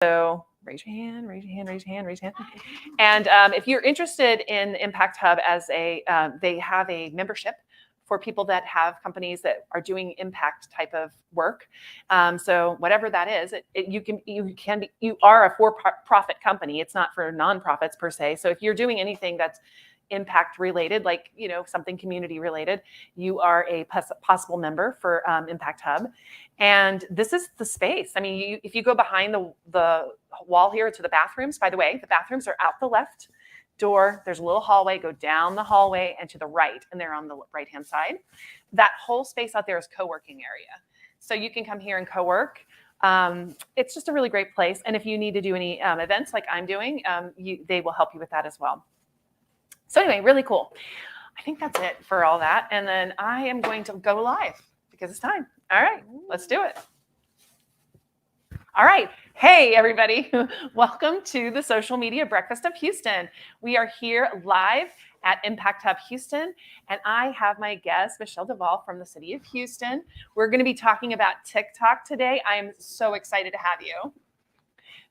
So raise your hand, raise your hand, raise your hand, raise your hand. And if you're interested in Impact Hub as they have a membership for people that have companies that are doing impact type of work. So whatever that is, you are a for-profit company. It's not for nonprofits per se. So if you're doing anything that's impact related, like something community related, you are a possible member for Impact Hub. And this is the space. I mean, if you go behind the wall here to the bathrooms, by the way, the bathrooms are out the left door. There's a little hallway, go down the hallway and to the right, and they're on the right-hand side. That whole space out there is co-working area. So you can come here and co-work. It's just a really great place. And if you need to do any events like I'm doing, they will help you with that as well. So anyway, really cool. I think that's it for all that. And then I am going to go live because it's time. All right, let's do it. All right. Hey, everybody. Welcome to the Social Media Breakfast of Houston. We are here live at Impact Hub Houston, and I have my guest, Michelle Duvall from the city of Houston. We're going to be talking about TikTok today. I'm so excited to have you.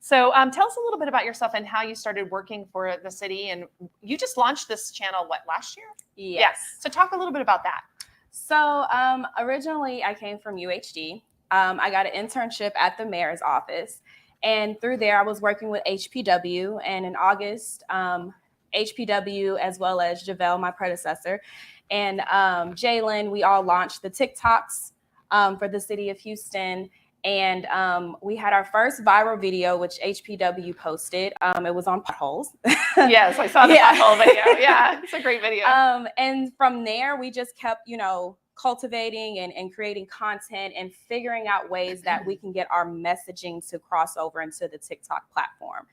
So tell us a little bit about yourself and how you started working for the city. And you just launched this channel, what, last year? Yes. So talk a little bit about that. So originally I came from UHD. I got an internship at the mayor's office. And through there, I was working with HPW. And in August, HPW, as well as Javelle, my predecessor, and Jalen, we all launched the TikToks for the city of Houston. And we had our first viral video, which HPW posted. It was on potholes. Yes, I saw the pothole video. Yeah, it's a great video. And from there, we just kept, cultivating and creating content and figuring out ways that we can get our messaging to cross over into the TikTok platform.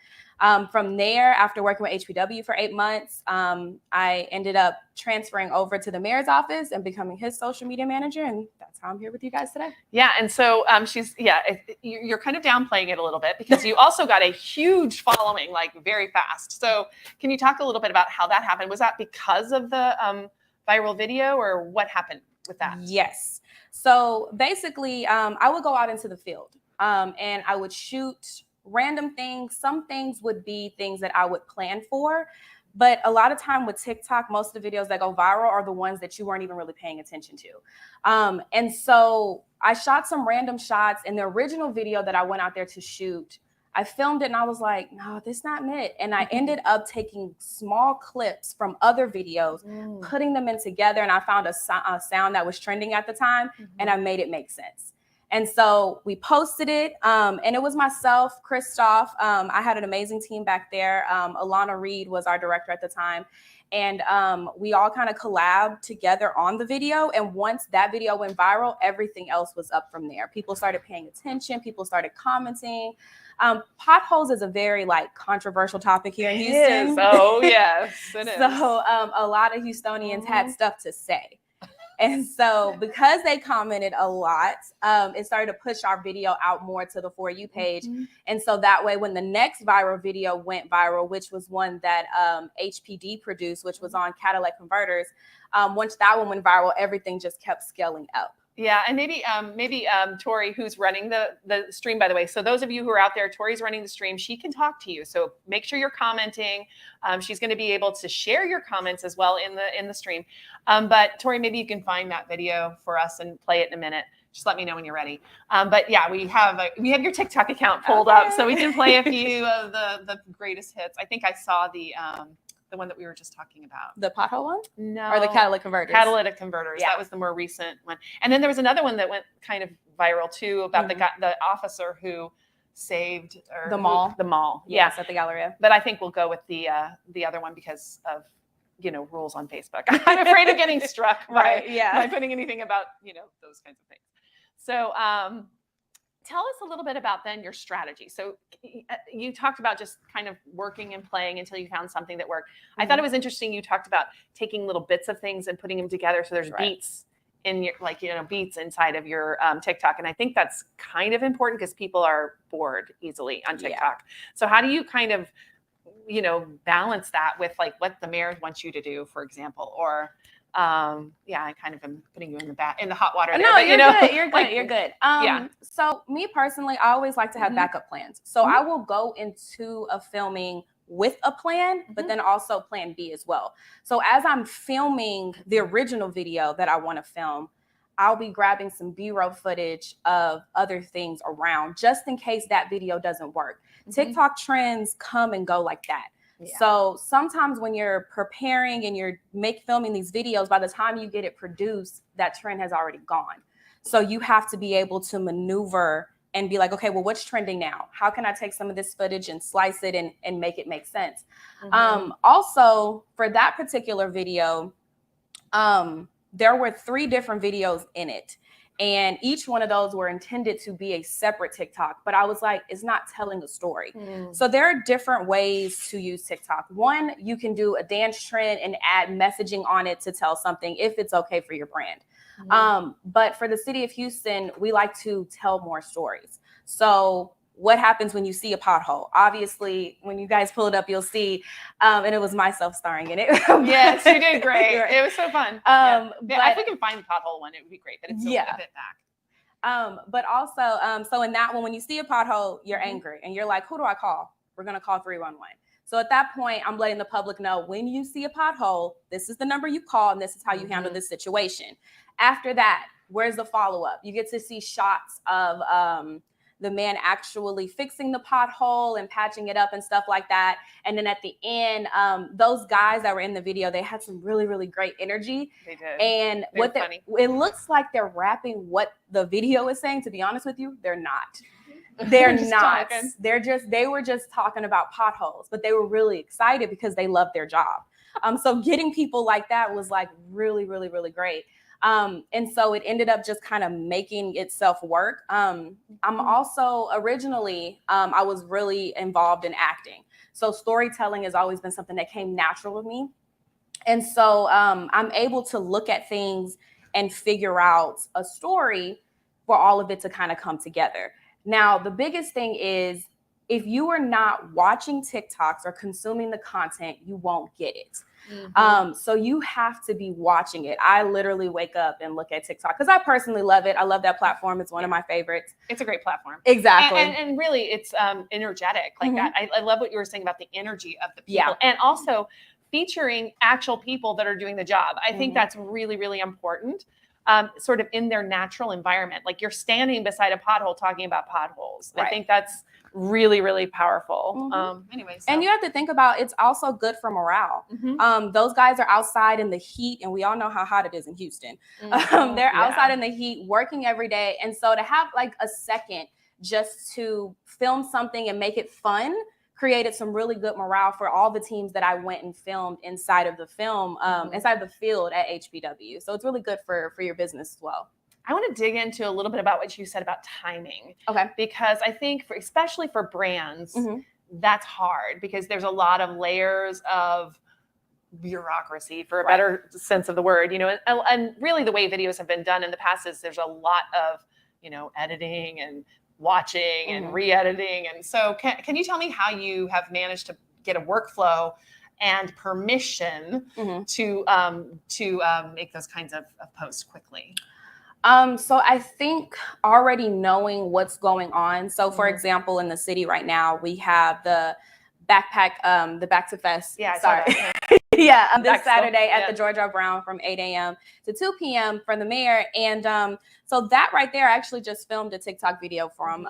From there, after working with HPW for 8 months, I ended up transferring over to the mayor's office and becoming his social media manager. And that's how I'm here with you guys today. Yeah. And so you're kind of downplaying it a little bit because you also got a huge following, like very fast. So can you talk a little bit about how that happened? Was that because of the viral video or what happened with that? Yes. So basically, I would go out into the field and I would shoot random things. Some things would be things that I would plan for, but a lot of time with TikTok, most of the videos that go viral are the ones that you weren't even really paying attention to. And so I shot some random shots, and the original video that I went out there to shoot, I filmed it and I was like, no, this is not it. And I ended up taking small clips from other videos, putting them in together. And I found a sound that was trending at the time, and I made it make sense. And so we posted it, and it was myself, Christoph. I had an amazing team back there. Alana Reed was our director at the time. And we all kind of collabed together on the video. And once that video went viral, everything else was up from there. People started paying attention. People started commenting. Potholes is a very controversial topic here in Houston. It is. Oh, yes, it is. So a lot of Houstonians had stuff to say. And so because they commented a lot, it started to push our video out more to the For You page. And so that way, when the next viral video went viral, which was one that HPD produced, which was on Cadillac converters, once that one went viral, everything just kept scaling up. Yeah, and maybe Tori, who's running the stream, by the way. So those of you who are out there, Tori's running the stream. She can talk to you. So make sure you're commenting. She's going to be able to share your comments as well in the stream. But Tori, maybe you can find that video for us and play it in a minute. Just let me know when you're ready. But yeah, we have your TikTok account pulled up, so we can play a few of the greatest hits. I think I saw the one that we were just talking about. The pothole one? No. Or the catalytic converters? Catalytic converters. Yeah. That was the more recent one. And then there was another one that went kind of viral too about the officer who saved the mall. The mall. Yes, at the Galleria. But I think we'll go with the other one because of rules on Facebook. I'm afraid of getting struck by putting anything about those kinds of things. So tell us a little bit about then your strategy. So you talked about just kind of working and playing until you found something that worked. I thought it was interesting. You talked about taking little bits of things and putting them together. So there's beats in your, beats inside of your TikTok. And I think that's kind of important because people are bored easily on TikTok. Yeah. So how do you kind of, balance that with what the mayor wants you to do, for example, or Yeah, I kind of am putting you in the hot water there. No, but, you're good. You're good. like, You're good. yeah. So me personally, I always like to have backup plans. So I will go into a filming with a plan, but then also plan B as well. So as I'm filming the original video that I want to film, I'll be grabbing some B-roll footage of other things around just in case that video doesn't work. TikTok trends come and go like that. Yeah. So sometimes when you're preparing and you're filming these videos, by the time you get it produced, that trend has already gone. So you have to be able to maneuver and be like, okay, well, what's trending now? How can I take some of this footage and slice it and make it make sense? Also, for that particular video, there were 3 different videos in it. And each one of those were intended to be a separate TikTok. But I was like, it's not telling a story. So there are different ways to use TikTok. One, you can do a dance trend and add messaging on it to tell something if it's okay for your brand. But for the city of Houston, we like to tell more stories. So what happens when you see a pothole? Obviously, when you guys pull it up, you'll see, and it was myself starring in it. Yes, you did great. Right. It was so fun. But if we can find the pothole one, it would be great, but it's still a bit back. But also, so in that one, when you see a pothole, you're angry and you're like, who do I call? We're going to call 311. So at that point, I'm letting the public know when you see a pothole, this is the number you call and this is how you handle this situation. After that, where's the follow-up? You get to see shots of the man actually fixing the pothole and patching it up and stuff like that. And then at the end, those guys that were in the video, they had some really, really great energy. They did. And it looks like they're rapping what the video is saying. To be honest with you, they're not. They're not. Talking. They were just talking about potholes, but they were really excited because they love their job. So getting people like that was like really, really, really great. And so it ended up just kind of making itself work. I'm also originally, I was really involved in acting. So storytelling has always been something that came natural to me. And so I'm able to look at things and figure out a story for all of it to kind of come together. Now, the biggest thing is if you are not watching TikToks or consuming the content, you won't get it. So you have to be watching it. I literally wake up and look at TikTok because I personally love it. I love that platform. It's one of my favorites. It's a great platform. Exactly. And really, it's energetic like that. I love what you were saying about the energy of the people. And also featuring actual people that are doing the job. I think that's really, really important. Sort of in their natural environment. Like you're standing beside a pothole talking about potholes. Right. I think that's really, really powerful. Anyways. And you have to think about, it's also good for morale. Those guys are outside in the heat and we all know how hot it is in Houston. They're outside in the heat working every day. And so to have like a second just to film something and make it fun created some really good morale for all the teams that I went and filmed inside of the film, inside the field at HBW. So it's really good for your business as well. I want to dig into a little bit about what you said about timing. Okay. Because I think especially for brands, that's hard because there's a lot of layers of bureaucracy, for a better sense of the word, and really the way videos have been done in the past is there's a lot of, editing and watching and re-editing. And so can you tell me how you have managed to get a workflow and permission to make those kinds of posts quickly? So I think already knowing what's going on. So for example, in the city right now, we have the backpack, the Back to Fest. Yeah, sorry. This Saturday at the George R. Brown from 8 a.m. to 2 p.m. for the mayor. And so that right there, I actually just filmed a TikTok video from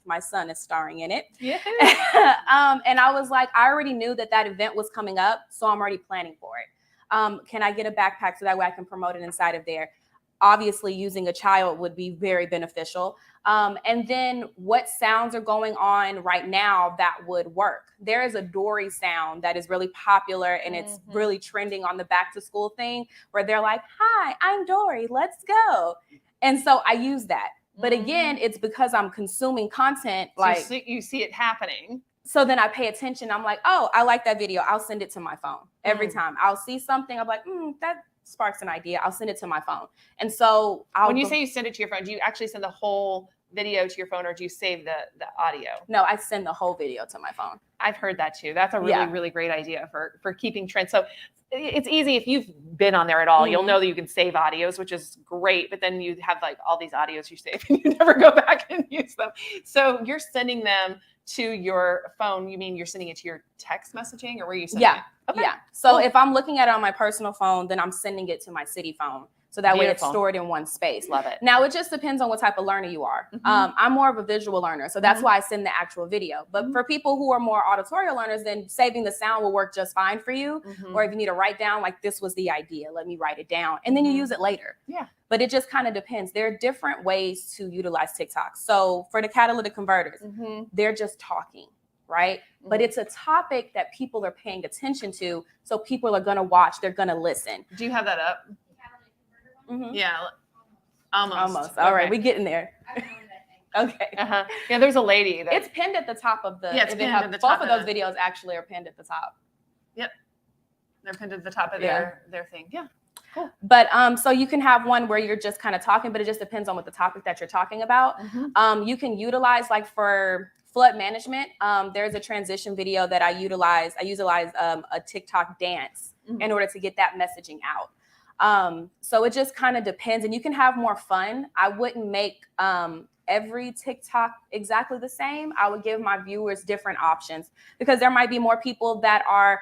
my son is starring in it. And I was like, I already knew that event was coming up, so I'm already planning for it. Can I get a backpack so that way I can promote it inside of there? Obviously, using a child would be very beneficial. And then what sounds are going on right now that would work? There is a Dory sound that is really popular and it's really trending on the back to school thing where they're like, hi, I'm Dory, let's go. And so I use that. But again, it's because I'm consuming content. So like you see it happening. So then I pay attention. I'm like, oh, I like that video. I'll send it to my phone every time. I'll see something. I'm like, that sparks an idea. I'll send it to my phone. And so when you say you send it to your phone, do you actually send the whole video to your phone, or do you save the audio? No, I send the whole video to my phone. I've heard that too. That's a really, Yeah. really great idea for keeping trends. So it's easy if you've been on there at all, you'll know that you can save audios, which is great, but then you have like all these audios you save and you never go back and use them. So you're sending them to your phone. You mean you're sending it to your text messaging, or where are you sending it? Okay. Yeah. So Cool. if I'm looking at it on my personal phone, then I'm sending it to my city phone. So that way it's Beautiful. stored in one space. Love it. Now, it just depends on what type of learner you are. I'm more of a visual learner, so that's why I send the actual video. But for people who are more auditorial learners, then saving the sound will work just fine for you. Or if you need to write down, like, this was the idea, let me write it down. And then you use it later. Yeah. But it just kind of depends. There are different ways to utilize TikTok. So for the catalytic converters, they're just talking, right? But it's a topic that people are paying attention to. So people are going to watch, they're going to listen. Do you have that up? Yeah, almost. All right, we're getting there. Okay. Yeah, there's a lady. It's pinned at the top of the. Yeah, it's pinned at the top. Both of those videos actually are pinned at the top. Yep, they're pinned at the top of their thing. Yeah, cool. But so you can have one where you're just kind of talking, but it just depends on what the topic that you're talking about. You can utilize, like, for flood management. There's a transition video that I utilize. I utilize a TikTok dance in order to get that messaging out. So it just kind of depends, and you can have more fun. I wouldn't make every TikTok exactly the same. I would give my viewers different options, because there might be more people that are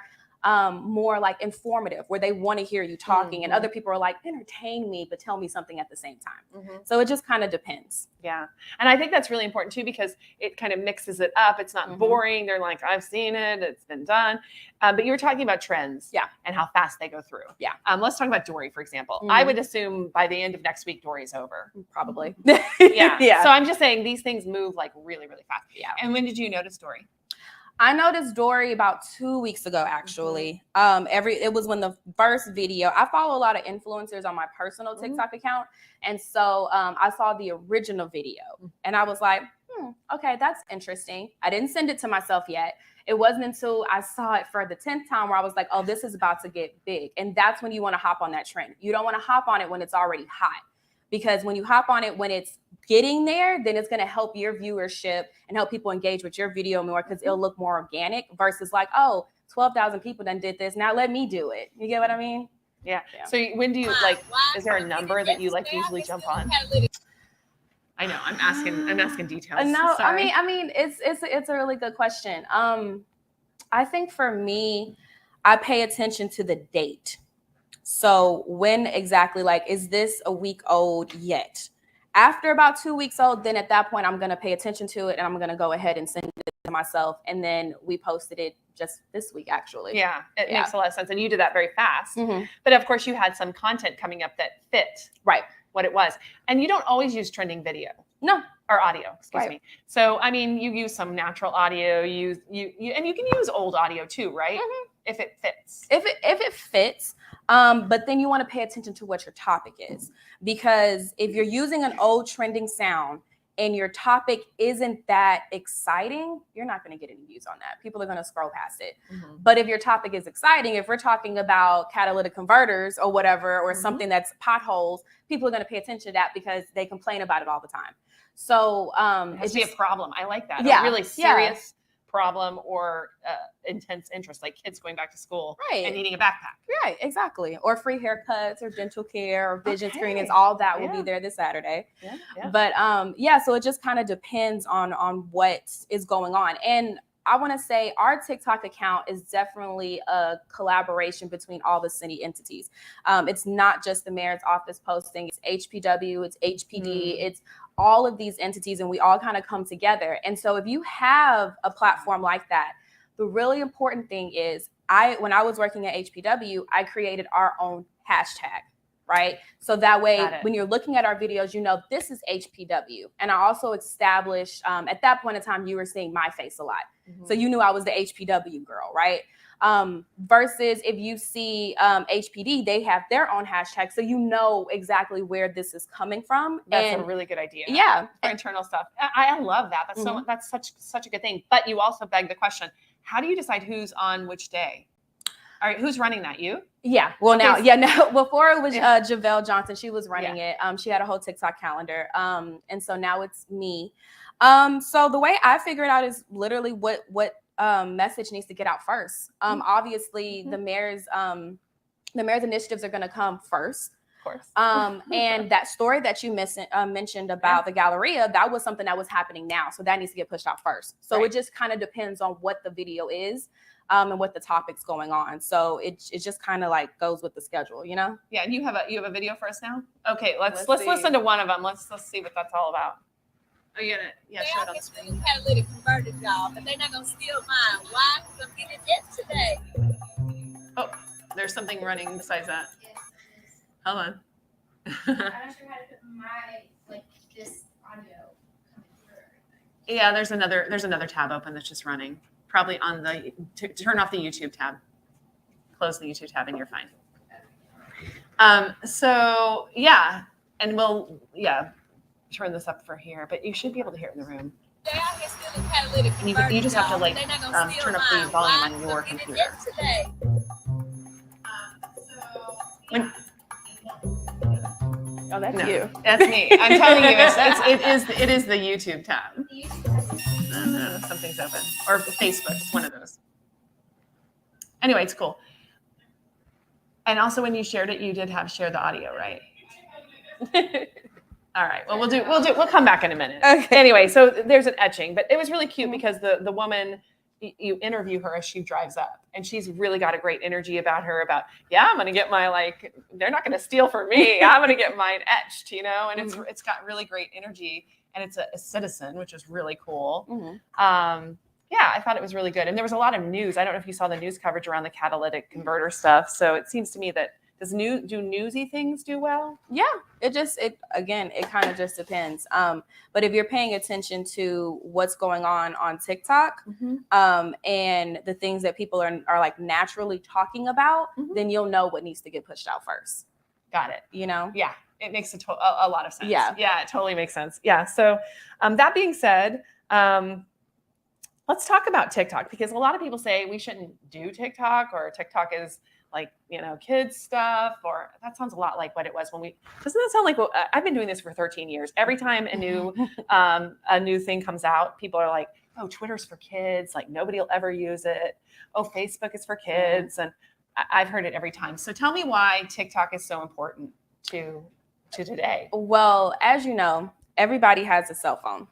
more like informative, where they want to hear you talking, and other people are like, entertain me, but tell me something at the same time. So it just kind of depends. Yeah. And I think that's really important too, because it kind of mixes it up. It's not boring. They're like, I've seen it, it's been done. But you were talking about trends, and how fast they go through. Yeah. Let's talk about Dory, for example. I would assume by the end of next week, Dory's over. Probably. Yeah. So I'm just saying these things move like really, really fast. Yeah. And when did you notice Dory? I noticed Dory about 2 weeks ago, actually. It was when the first video, I follow a lot of influencers on my personal TikTok account. And so I saw the original video and I was like, okay, that's interesting. I didn't send it to myself yet. It wasn't until I saw it for the 10th time where I was like, oh, this is about to get big. And that's when you want to hop on that trend. You don't want to hop on it when it's already hot, because when you hop on it when it's getting there, then it's going to help your viewership and help people engage with your video more, because it'll look more organic versus like, oh, 12,000 people done did this, now let me do it. You get what I mean? Yeah. So when do you, like, is there a number that you like usually jump on? I know, I'm asking details. No, Sorry. I mean, it's a really good question. I think for me, I pay attention to the date. So when exactly, like, is this a week old yet? After about 2 weeks old, then at that point, I'm going to pay attention to it and I'm going to go ahead and send it to myself. And then we posted it just this week, actually. Yeah, it makes a lot of sense. And you did that very fast. But of course, you had some content coming up that fit what it was. And you don't always use trending video. No. Or audio, excuse me. So, I mean, you use some natural audio, and you can use old audio too, right? If it fits. If it fits. But then you want to pay attention to what your topic is, because if you're using an old trending sound and your topic isn't that exciting, you're not going to get any views on that. People are going to scroll past it. But if your topic is exciting, if we're talking about catalytic converters or whatever, or something that's potholes, people are going to pay attention to that because they complain about it all the time. So it's just a problem. I like that. Yeah, a really serious problem or intense interest, like kids going back to school and needing a backpack. Right, exactly. Or free haircuts or dental care or vision screenings, all that will be there this Saturday. But so it just kind of depends on what is going on. And I want to say our TikTok account is definitely a collaboration between all the city entities. It's not just the mayor's office posting, it's HPW, it's HPD, it's all of these entities, and we all kind of come together. And so if you have a platform like that, the really important thing is when I was working at HPW, I created our own hashtag, right? So that way, when you're looking at our videos, you know, this is HPW. And I also established, at that point in time, you were seeing my face a lot. So you knew I was the HPW girl, right? Versus if you see HPD, they have their own hashtag. So you know exactly where this is coming from. That's a really good idea. Yeah. For internal stuff. I love that. That's that's such a good thing. But you also beg the question, how do you decide who's on which day? All right, who's running that? You? Yeah. Well, Okay. now, yeah, no. Before it was Javelle Johnson. She was running it. She had a whole TikTok calendar. And so now it's me. So the way I figure it out is literally what message needs to get out first. Obviously, the mayor's initiatives are going to come first. Of course. And that story that you mentioned about the Galleria, that was something that was happening now. So that needs to get pushed out first. So it just kind of depends on what the video is. And what the topic's going on, so it just kind of like goes with the schedule, you know. Yeah, and you have a video for us now. Okay, let's listen to one of them. Let's see what that's all about. Oh, you gonna show it on the screen. Catalytic converter, y'all, but they're not gonna steal mine. Why? Because I'm getting it today. Oh, there's something running besides that. Yes. Hold on. I'm not sure how to put my this audio coming through. Yeah, there's another tab open that's just running. Probably on the turn off the YouTube tab. Close the YouTube tab and you're fine. So yeah, and we'll turn this up for here, but you should be able to hear it in the room. They out here stealing catalytic converters, You just have to y'all, like but they're not gonna steal turn up mine. the volume Why? on your Because I'm getting computer. it today. Oh, that's No, you. that's me. I'm telling you, it is the YouTube tab. The YouTube has Something's open, or Facebook. It's one of those. Anyway, it's cool. And also, when you shared it, you did share the audio, right? All right. Well, we'll come back in a minute. Okay. Anyway, so there's an etching, but it was really cute because the woman, you interview her as she drives up, and she's really got a great energy about her. About I'm gonna get my they're not gonna steal from me. I'm gonna get mine etched, you know. And it's got really great energy, and it's a citizen, which is really cool. I thought it was really good, and there was a lot of news. I don't know if you saw the news coverage around the catalytic converter stuff. So it seems to me that do newsy things do well? Yeah, it kind of just depends. But if you're paying attention to what's going on TikTok, and the things that people are like naturally talking about, then you'll know what needs to get pushed out first. Got it. You know? Yeah, it makes a lot of sense. Yeah, it totally makes sense. Yeah. So that being said, let's talk about TikTok, because a lot of people say we shouldn't do TikTok, or TikTok is kids stuff, or that sounds a lot like what it was when doesn't that sound like I've been doing this for 13 years. Every time a new thing comes out, people are like, oh, Twitter's for kids. Like nobody will ever use it. Oh, Facebook is for kids. And I've heard it every time. So tell me why TikTok is so important to today. Well, as you know, everybody has a cell phone.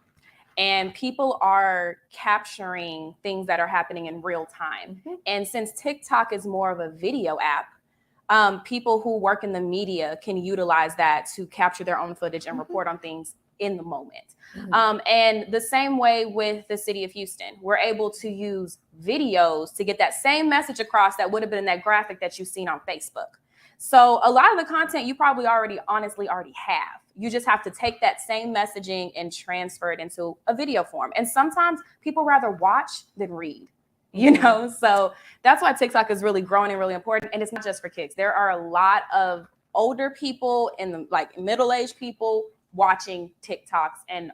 And people are capturing things that are happening in real time. And since TikTok is more of a video app, people who work in the media can utilize that to capture their own footage and report on things in the moment. And the same way with the city of Houston, we're able to use videos to get that same message across that would have been in that graphic that you've seen on Facebook. So a lot of the content you probably already have. You just have to take that same messaging and transfer it into a video form. And sometimes people rather watch than read, you know? So that's why TikTok is really growing and really important. And it's not just for kids. There are a lot of older people and middle-aged people watching TikToks and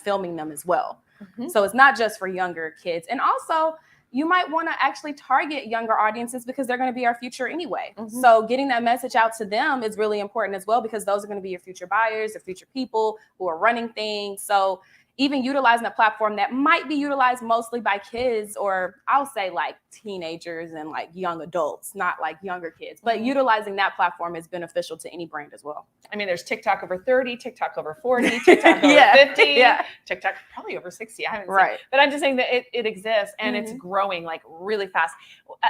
filming them as well. So it's not just for younger kids. And also, you might want to actually target younger audiences because they're going to be our future anyway. So getting that message out to them is really important as well, because those are going to be your future buyers, your future people who are running things. So even utilizing a platform that might be utilized mostly by kids, or I'll say like teenagers and like young adults, not like younger kids, but utilizing that platform is beneficial to any brand as well. I mean, there's TikTok over 30, TikTok over 40, TikTok over 50, TikTok probably over 60. I haven't seen, but I'm just saying that it exists, and it's growing like really fast.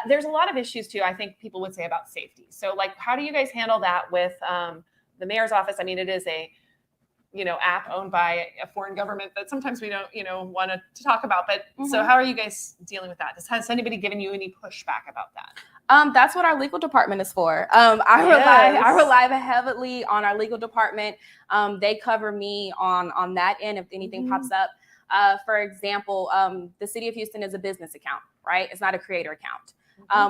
There's a lot of issues too, I think people would say, about safety. So like, how do you guys handle that with the mayor's office? I mean, it is a app owned by a foreign government that sometimes we don't, want to talk about. But so how are you guys dealing with that? Has anybody given you any pushback about that? That's what our legal department is for. I rely heavily on our legal department. They cover me on that end if anything pops up. For example, the city of Houston is a business account, right? It's not a creator account.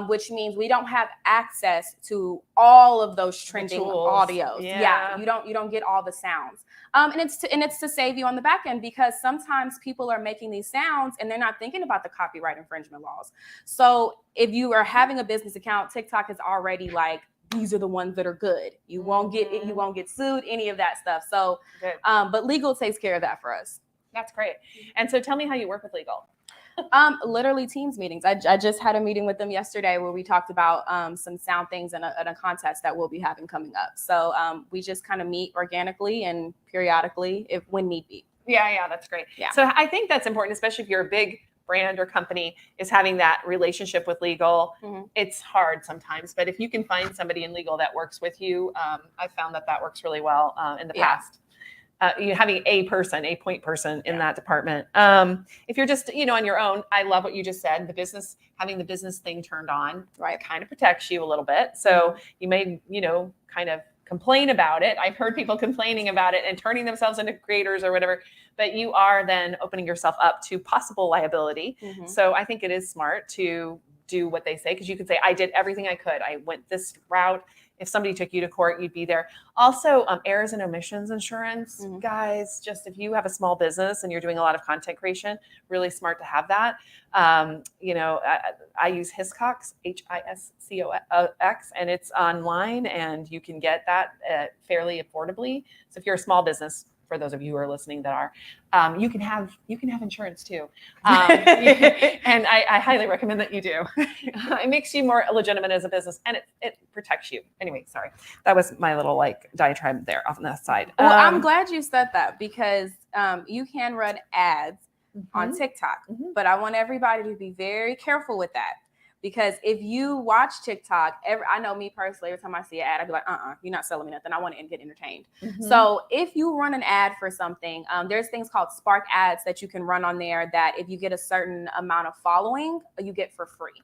Which means we don't have access to all of those trending audios. Yeah. You don't get all the sounds. And it's to save you on the back end, because sometimes people are making these sounds and they're not thinking about the copyright infringement laws. So if you are having a business account, TikTok is already like, these are the ones that are good. You won't get it, you won't get sued, any of that stuff. So but legal takes care of that for us. That's great. And so tell me how you work with legal. Literally Teams meetings. I just had a meeting with them yesterday where we talked about some sound things and a contest that we'll be having coming up. So we just kind of meet organically and periodically when need be. Yeah, that's great. Yeah. So I think that's important, especially if you're a big brand or company, is having that relationship with legal. It's hard sometimes, but if you can find somebody in legal that works with you, I found that works really well in the past. You having a point person in that department. If you're just, on your own, I love what you just said. Having the business thing turned on, kind of protects you a little bit. So you may, kind of complain about it. I've heard people complaining about it and turning themselves into creators or whatever, but you are then opening yourself up to possible liability. So I think it is smart to do what they say, because you could say, I did everything I could. I went this route. If somebody took you to court, you'd be there. Also, errors and omissions insurance, guys, just if you have a small business and you're doing a lot of content creation, really smart to have that. I use Hiscox, Hiscox, and it's online, and you can get that fairly affordably. So if you're a small business, for those of you who are listening that are, you can have insurance too. And I highly recommend that you do. It makes you more legitimate as a business, and it protects you. Anyway, sorry. That was my little diatribe there off on that side. Well, I'm glad you said that, because you can run ads on TikTok, but I want everybody to be very careful with that. Because if you watch TikTok, I know me personally, every time I see an ad, I'd be like, you're not selling me nothing. I want to get entertained. So if you run an ad for something, there's things called Spark ads that you can run on there that if you get a certain amount of following, you get for free.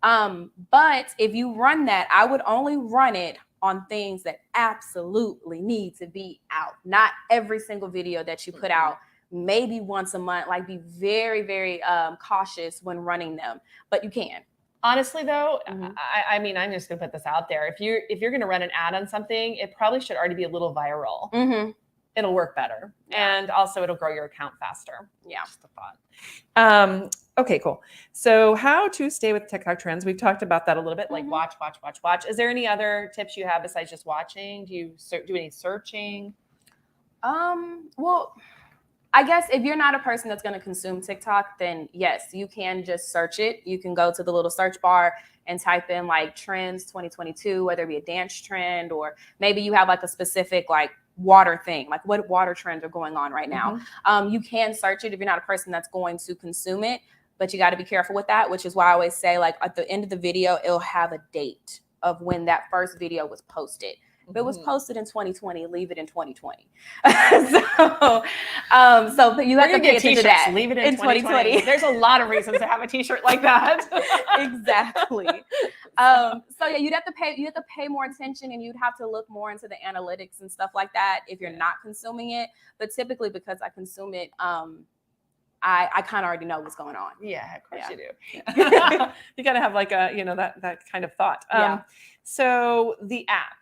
But if you run that, I would only run it on things that absolutely need to be out. Not every single video that you put out, maybe once a month. Be very, very cautious when running them, but you can. Honestly, though, I mean, I'm just going to put this out there. If you're going to run an ad on something, it probably should already be a little viral. It'll work better. And also it'll grow your account faster. Yeah. Just a thought. Okay, cool. So how to stay with TikTok trends. We've talked about that a little bit, watch. Is there any other tips you have besides just watching? Do you do any searching? Well, I guess if you're not a person that's going to consume TikTok, then yes, you can just search it. You can go to the little search bar and type in trends 2022, whether it be a dance trend, or maybe you have a specific water thing, what water trends are going on right now. You can search it if you're not a person that's going to consume it, but you got to be careful with that, which is why I always say at the end of the video, it'll have a date of when that first video was posted. If it was posted in 2020, leave it in 2020. So you have to pay attention to that. Leave it in 2020. There's a lot of reasons to have a t-shirt like that. Exactly. So yeah, you'd have to pay more attention, and you'd have to look more into the analytics and stuff like that if you're not consuming it. But typically, because I consume it, I kind of already know what's going on. Yeah, of course you do. You got to have that kind of thought. So the app.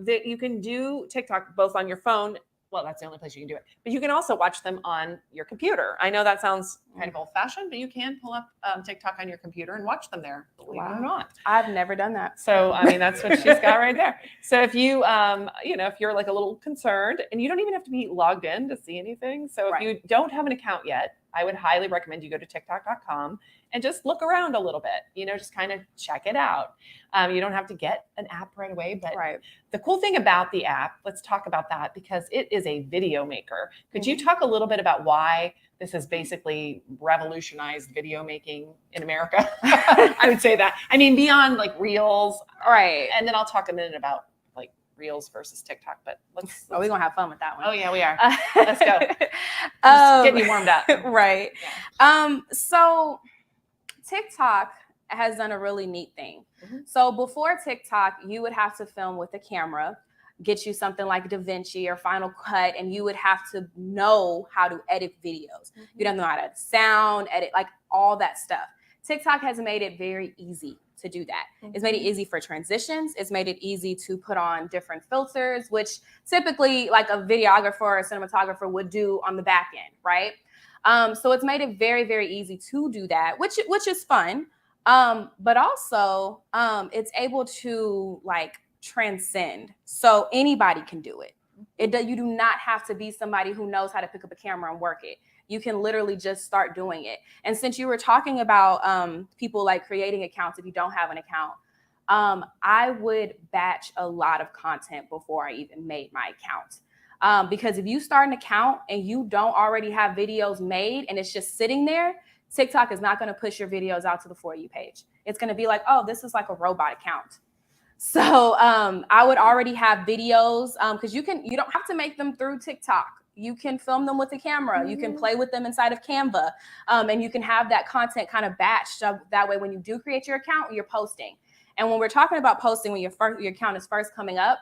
That you can do TikTok both on your phone. Well, that's the only place you can do it. But you can also watch them on your computer. I know that sounds kind of old-fashioned, but you can pull up TikTok on your computer and watch them there. Believe it or not. I've never done that. So, I mean, that's what she's got right there. So if you, if you're a little concerned, and you don't even have to be logged in to see anything. So if you don't have an account yet, I would highly recommend you go to TikTok.com and just look around a little bit, just kind of check it out. You don't have to get an app right away, but the cool thing about the app, let's talk about that, because it is a video maker. Could you talk a little bit about why this has basically revolutionized video making in America? I would say that. I mean, beyond Reels. Right. And then I'll talk a minute about Reels versus TikTok, but we're going to have fun with that one. Oh yeah, we are. Let's go. Just getting you warmed up. Right. Yeah. So TikTok has done a really neat thing. So before TikTok, you would have to film with a camera. get you something like DaVinci or Final Cut, and you would have to know how to edit videos. You don't know how to sound, edit, like all that stuff. TikTok has made it very easy to do that. It's made it easy for transitions. It's made it easy to put on different filters, which typically like a videographer or a cinematographer would do on the back end, right? So it's made it very, very easy to do that, which is fun. But also it's able to like transcend. So anybody can do it. You do not have to be somebody who knows how to pick up a camera and work it. You can literally just start doing it. And since you were talking about people like creating accounts if you don't have an account, I would batch a lot of content before I even made my account. Because if you start an account and you don't already have videos made and it's just sitting there, TikTok is not going to push your videos out to the For You page. It's going to be like, oh, this is like a robot account. So I would already have videos because you don't have to make them through TikTok. You can film them with a camera. You can play with them inside of Canva, and you can have that content kind of batched. So that way, when you do create your account, you're posting. And when we're talking about posting, when your account is first coming up,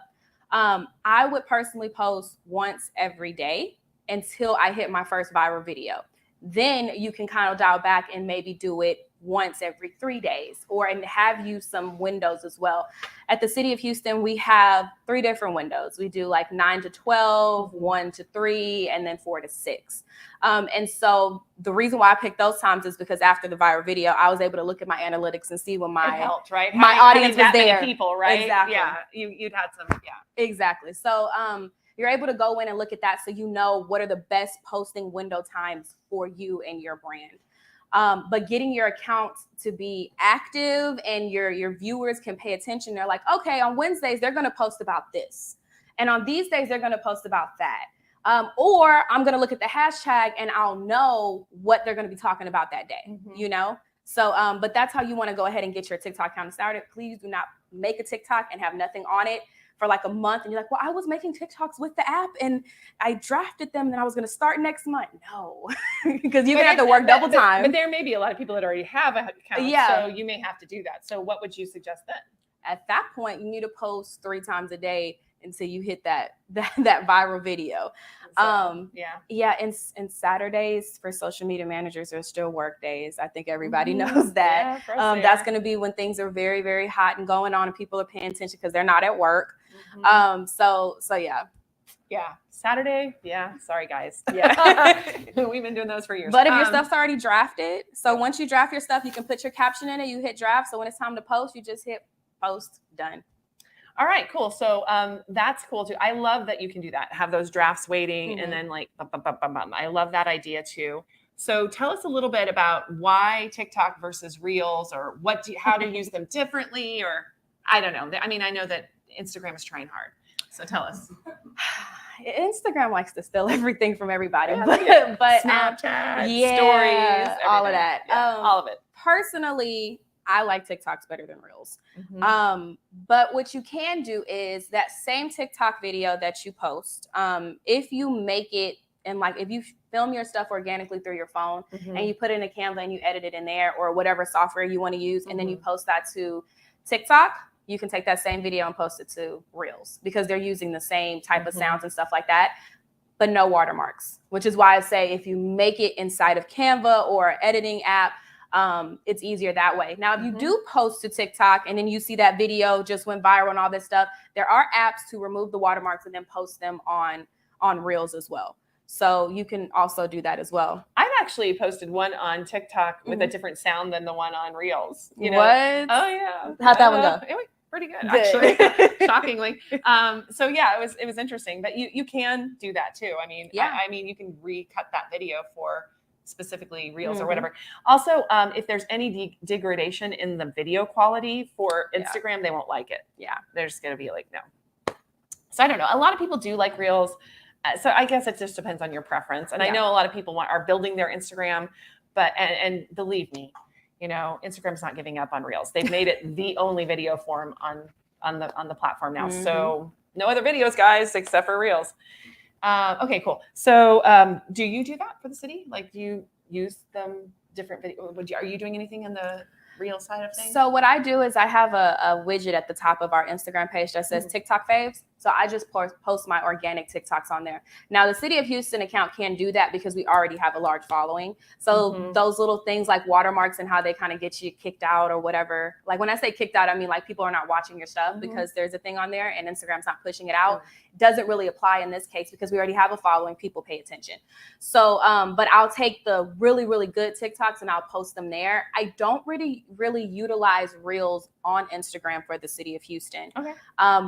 I would personally post once every day until I hit my first viral video. Then you can kind of dial back and maybe do it once every 3 days, and have you some windows as well. At the City of Houston, we have 3 different windows. We do like 9 to 12, 1 to 3, and then 4 to 6. And so the reason why I picked those times is because after the viral video, I was able to look at my analytics and see when my helped, right? my audience was that there. Many people, right? Exactly. Yeah, you'd had some. Yeah, exactly. So you're able to go in and look at that, so you know what are the best posting window times for you and your brand. But getting your account to be active and your viewers can pay attention. They're like, okay, on Wednesdays, they're going to post about this. And on these days, they're going to post about that. Or I'm going to look at the hashtag and I'll know what they're going to be talking about that day, you know? So, but that's how you want to go ahead and get your TikTok account started. Please do not make a TikTok and have nothing on it for like a month. And you're like, well, I was making TikToks with the app and I drafted them and I was going to start next month. No, because you're going to have to work double time. But there may be a lot of people that already have an account. Yeah. So you may have to do that. So what would you suggest then? At that point, you need to post 3 times a day until you hit that viral video. So, Yeah. And Saturdays for social media managers are still work days. I think everybody knows that. Yeah, that's going to be when things are very, very hot and going on and people are paying attention because they're not at work. So yeah. Yeah. Saturday. Yeah. Sorry, guys. Yeah. We've been doing those for years. But if your stuff's already drafted, so once you draft your stuff, you can put your caption in it, you hit draft. So when it's time to post, you just hit post, done. All right, cool. So that's cool too. I love that you can do that. Have those drafts waiting and then like, bum, bum, bum, bum, bum. I love that idea too. So tell us a little bit about why TikTok versus Reels, or how to use them differently, or I don't know. I mean, I know that Instagram is trying hard. So tell us. Instagram likes to steal everything from everybody, Yeah, but Snapchat, yeah, stories, all of everything. that. Yeah, all of it. Personally, I like TikToks better than Reels. But what you can do is that same TikTok video that you post, if you make it and like if you film your stuff organically through your phone and you put it in a Canva and you edit it in there or whatever software you want to use, and then you post that to TikTok, you can take that same video and post it to Reels because they're using the same type of sounds and stuff like that, but no watermarks, which is why I say if you make it inside of Canva or an editing app, it's easier that way. Now, if you do post to TikTok and then you see that video just went viral and all this stuff, there are apps to remove the watermarks and then post them on Reels as well. So you can also do that as well. I've actually posted one on TikTok with a different sound than the one on Reels. You know? What? Oh yeah. How'd that one go? It went pretty good, actually. Shockingly. So yeah, it was interesting. But you can do that too. I mean, I mean, you can recut that video for specifically Reels or whatever. Also, if there's any degradation in the video quality for Instagram, they won't like it. Yeah, they're just gonna be like, no. So I don't know. A lot of people do like Reels. So I guess it just depends on your preference. And I know a lot of people are building their Instagram, but and believe me, you know, Instagram's not giving up on Reels. They've made it the only video form on the platform now. So no other videos, guys, except for Reels. Okay, cool. So do you do that for the city? Like, do you use them different video? Are you doing anything in the Reel side of things? So what I do is I have a widget at the top of our Instagram page that says TikTok faves. So I just post my organic TikToks on there. Now, the City of Houston account can do that because we already have a large following. So those little things like watermarks and how they kind of get you kicked out or whatever. Like when I say kicked out, I mean like people are not watching your stuff because there's a thing on there and Instagram's not pushing it out. Doesn't really apply in this case because we already have a following. People pay attention. So, but I'll take the really, really good TikToks and I'll post them there. I don't really utilize Reels on Instagram for the City of Houston. Okay.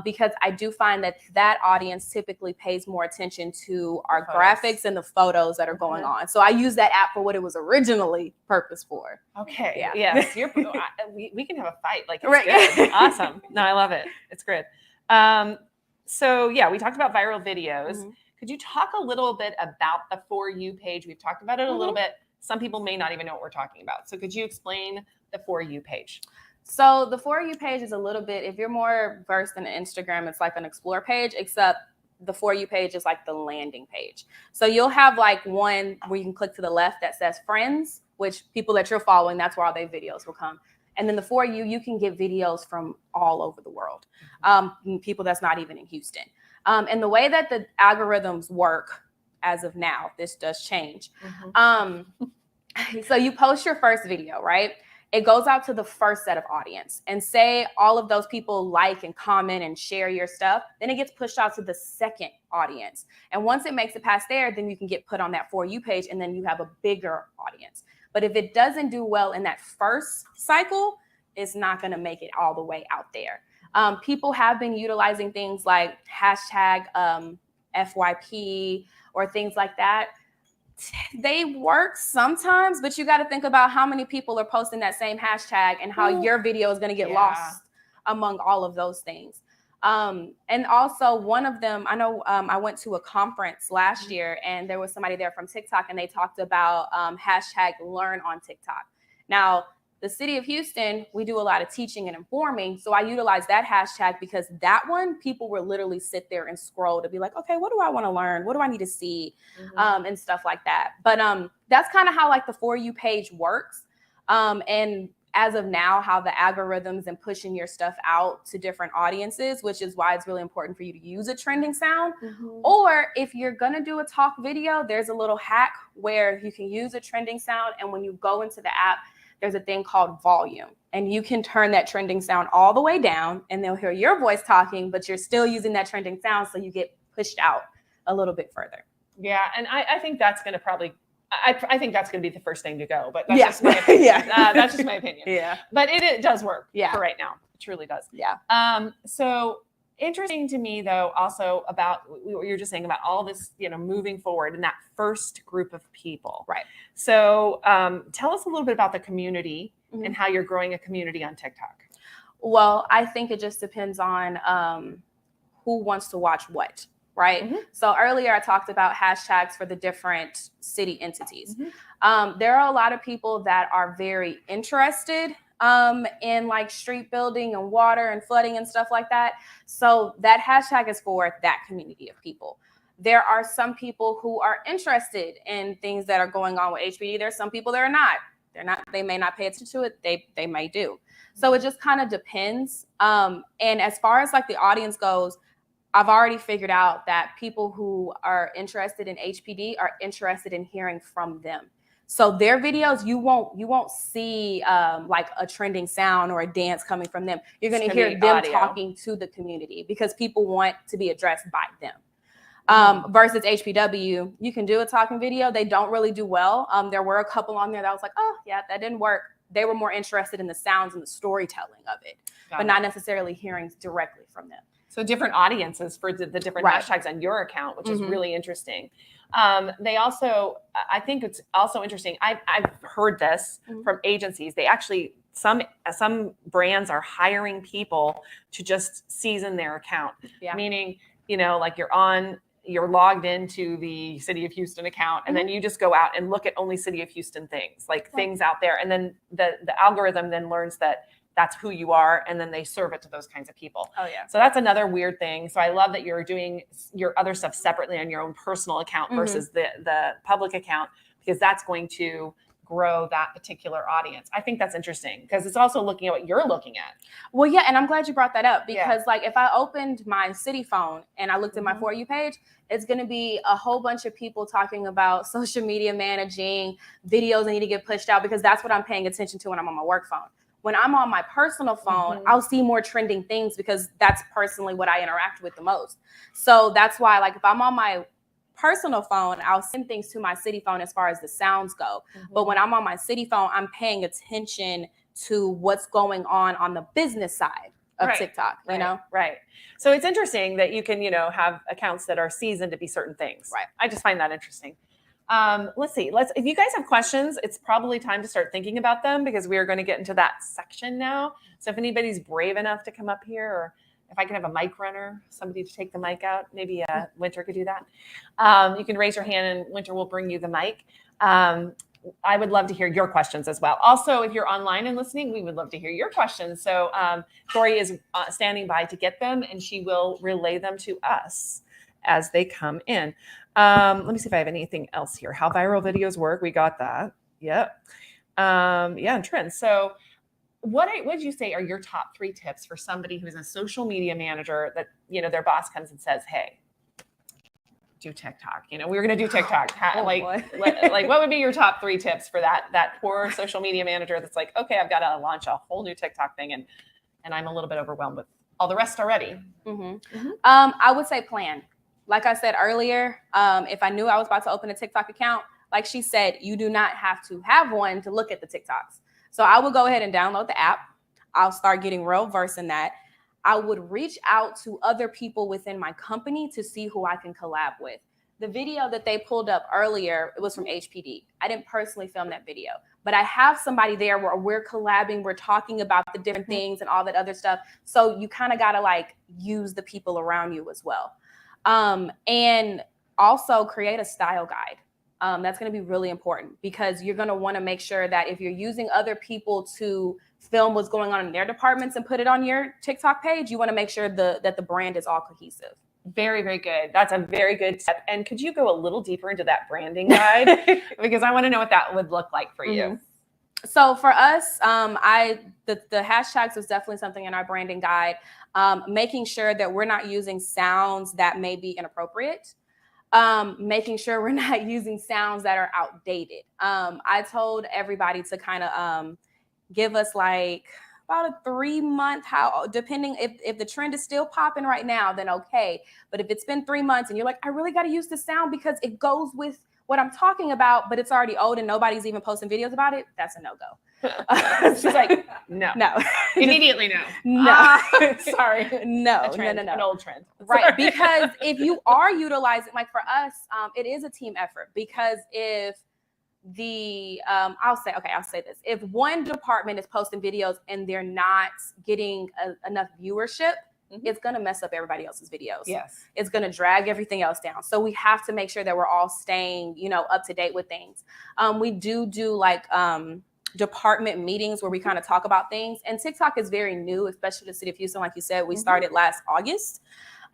Because I do find that audience typically pays more attention to our graphics and the photos that are going on. So I use that app for what it was originally purposed for. Okay. Yeah. Yes. We can have a fight. Like, it's good. Awesome. No, I love it. It's good. So yeah, we talked about viral videos. Could you talk a little bit about the For You page? We've talked about it a little bit. Some people may not even know what we're talking about. So could you explain the For You page? So the For You page is a little bit, if you're more versed in Instagram, it's like an explore page, except the For You page is like the landing page. So you'll have like one where you can click to the left that says friends, which people that you're following, that's where all their videos will come. And then the For You, you can get videos from all over the world, people that's not even in Houston. And the way that the algorithms work as of now, this does change. So you post your first video, right? It goes out to the first set of audience and say all of those people like and comment and share your stuff. Then it gets pushed out to the second audience. And once it makes it past there, then you can get put on that For You page and then you have a bigger audience. But if it doesn't do well in that first cycle, it's not going to make it all the way out there. People have been utilizing things like hashtag FYP or things like that. They work sometimes, but you got to think about how many people are posting that same hashtag and how your video is going to get lost among all of those things. And also one of them, I know I went to a conference last year and there was somebody there from TikTok and they talked about hashtag learn on TikTok. Now, the City of Houston, we do a lot of teaching and informing. So I utilize that hashtag because that one, people will literally sit there and scroll to be like, okay, what do I want to learn? What do I need to see? And stuff like that. But that's kind of how like the For You page works. And as of now, how the algorithms and pushing your stuff out to different audiences, which is why it's really important for you to use a trending sound. Or if you're going to do a talk video, there's a little hack where you can use a trending sound. And when you go into the app, there's a thing called volume and you can turn that trending sound all the way down and they'll hear your voice talking, but you're still using that trending sound. So you get pushed out a little bit further. Yeah. And I think that's going to probably, I think that's going to be the first thing to go, but that's just my opinion. That's just my opinion. But it does work for right now. It truly does. So interesting to me though, also about what you're just saying about all this, moving forward in that first group of people. Right. So tell us a little bit about the community and how you're growing a community on TikTok. Well, I think it just depends on who wants to watch what. Right. So earlier I talked about hashtags for the different city entities. There are a lot of people that are very interested in like street building and water and flooding and stuff like that. So that hashtag is for that community of people. There are some people who are interested in things that are going on with HPD. There's some people that are not. They may not pay attention to it. They may do. So it just kind of depends. And as far as like the audience goes, I've already figured out that people who are interested in HPD are interested in hearing from them. So their videos, you won't see like a trending sound or a dance coming from them. You're going to hear them talking to the community because people want to be addressed by them. Versus HPW, you can do a talking video. They don't really do well. There were a couple on there that was like, oh yeah, that didn't work. They were more interested in the sounds and the storytelling of it, but not necessarily hearing directly from them. So different audiences for the different hashtags on your account, which is really interesting. They also, I think it's also interesting. I've heard this from agencies. They actually, some brands are hiring people to just season their account, meaning, like you're logged into the City of Houston account and then you just go out and look at only City of Houston things, like things out there. And then the algorithm then learns that that's who you are. And then they serve it to those kinds of people. Oh yeah. So that's another weird thing. So I love that you're doing your other stuff separately on your own personal account versus the public account, because that's going to grow that particular audience. I think that's interesting because it's also looking at what you're looking at. Well, yeah, and I'm glad you brought that up Yeah. because like if I opened my city phone and I looked at my Mhm. For You page, it's going to be a whole bunch of people talking about social media managing, videos that need to get pushed out because that's what I'm paying attention to when I'm on my work phone. When I'm on my personal phone, Mhm. I'll see more trending things because that's personally what I interact with the most. So that's why like if I'm on my personal phone, I'll send things to my city phone as far as the sounds go. But when I'm on my city phone, I'm paying attention to what's going on the business side of Right, TikTok, you know? Right. So it's interesting that you can, have accounts that are seasoned to be certain things. Right. I just find that interesting. Let's see. If you guys have questions, it's probably time to start thinking about them because we are going to get into that section now. So if anybody's brave enough to come up here, or if I can have a mic runner, somebody to take the mic out, maybe Winter could do that. You can raise your hand and Winter will bring you the mic. I would love to hear your questions as well. Also, if you're online and listening, we would love to hear your questions. So Tori is standing by to get them and she will relay them to us as they come in. Let me see if I have anything else here. How viral videos work. We got that. Yep. And trends. So what would you say are your top 3 tips for somebody who's a social media manager that, their boss comes and says, hey, do TikTok. We're going to do TikTok. What would be your top 3 tips for that poor social media manager that's like, okay, I've got to launch a whole new TikTok thing and I'm a little bit overwhelmed with all the rest already. I would say plan. Like I said earlier, if I knew I was about to open a TikTok account, like she said, you do not have to have one to look at the TikToks. So I would go ahead and download the app. I'll start getting real versed in that. I would reach out to other people within my company to see who I can collab with. The video that they pulled up earlier, it was from HPD. I didn't personally film that video, but I have somebody there where we're collabing, we're talking about the different things and all that other stuff. So you kind of got to use the people around you as well. And also create a style guide. That's going to be really important because you're going to want to make sure that if you're using other people to film what's going on in their departments and put it on your TikTok page, you want to make sure that the brand is all cohesive. Very, very good. That's a very good step. And could you go a little deeper into that branding guide? Because I want to know what that would look like for you. So for us, the hashtags is definitely something in our branding guide, making sure that we're not using sounds that may be inappropriate. Making sure we're not using sounds that are outdated. I told everybody to kind of give us about a 3-month, depending if the trend is still popping right now, then okay. But if it's been 3 months and you're like, I really got to use this sound because it goes with what I'm talking about, but it's already old and nobody's even posting videos about it, that's a no-go. She's like, no. Immediately no. No. Sorry. No. An old trend. Right. Because if you are utilizing, for us, it is a team effort because if I'll say this. If one department is posting videos and they're not getting enough viewership, it's going to mess up everybody else's videos. Yes. It's going to drag everything else down. So we have to make sure that we're all staying, up to date with things. We do department meetings where we kind of talk about things. And TikTok is very new, especially the city of Houston. Like you said, we started last August.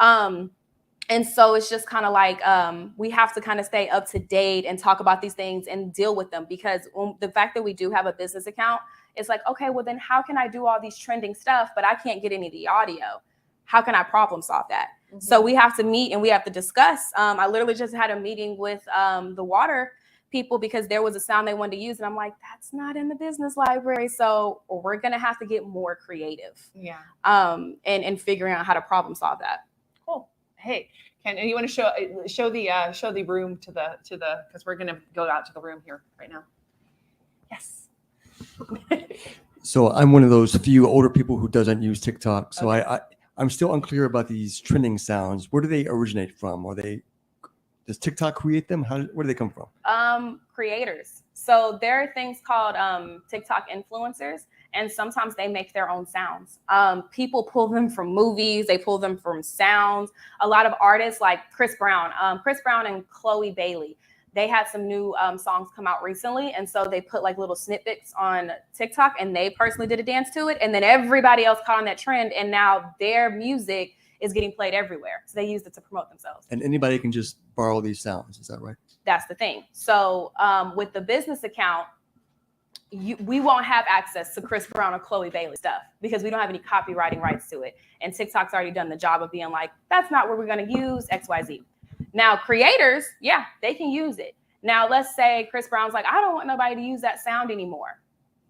And so it's just kind of we have to kind of stay up to date and talk about these things and deal with them because the fact that we do have a business account, it's like, okay, well then how can I do all these trending stuff, but I can't get any of the audio? How can I problem solve that? So we have to meet and we have to discuss. I literally just had a meeting with the water people because there was a sound they wanted to use. And I'm like, that's not in the business library. So we're going to have to get more creative. Yeah. And figuring out how to problem solve that. Cool. Hey, Ken, you want to show the room to the because we're going to go out to the room here right now. Yes. So I'm one of those few older people who doesn't use TikTok. So I'm still unclear about these trending sounds. Where do they originate from? Does TikTok create them? Where do they come from? Creators. So there are things called TikTok influencers, and sometimes they make their own sounds. People pull them from movies. They pull them from sounds. A lot of artists like Chris Brown and Chloe Bailey, they had some new songs come out recently. And so they put little snippets on TikTok and they personally did a dance to it. And then everybody else caught on that trend. And now their music is getting played everywhere. So they used it to promote themselves. And anybody can just borrow these sounds. Is that right? That's the thing. So with the business account, we won't have access to Chris Brown or Chloe Bailey stuff because we don't have any copywriting rights to it. And TikTok's already done the job of being like, that's not what we're going to use, XYZ. Now, creators, yeah, they can use it. Now, let's say Chris Brown's like, I don't want nobody to use that sound anymore.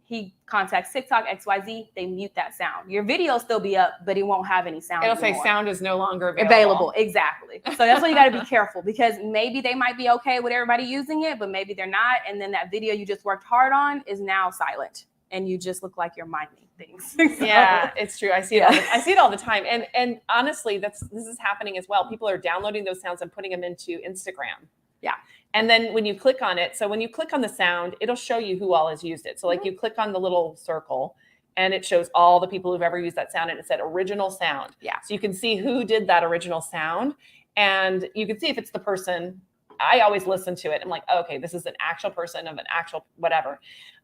He contacts TikTok, XYZ, they mute that sound. Your video will still be up, but it won't have any sound It'll anymore. say sound is no longer available. Exactly. So that's why you got to be careful because maybe they might be okay with everybody using it, but maybe they're not. And then that video you just worked hard on is now silent and you just look like you're miming things. So, yeah, it's true. I see it. I see it all the time. And honestly, this is happening as well. People are downloading those sounds and putting them into Instagram. Yeah. And then when you click on it, so when you click on the sound, it'll show you who all has used it. So like you click on the little circle and it shows all the people who've ever used that sound and it said original sound. Yeah. So you can see who did that original sound and you can see if it's the person. I always listen to it. I'm like, okay, this is an actual person of an actual whatever.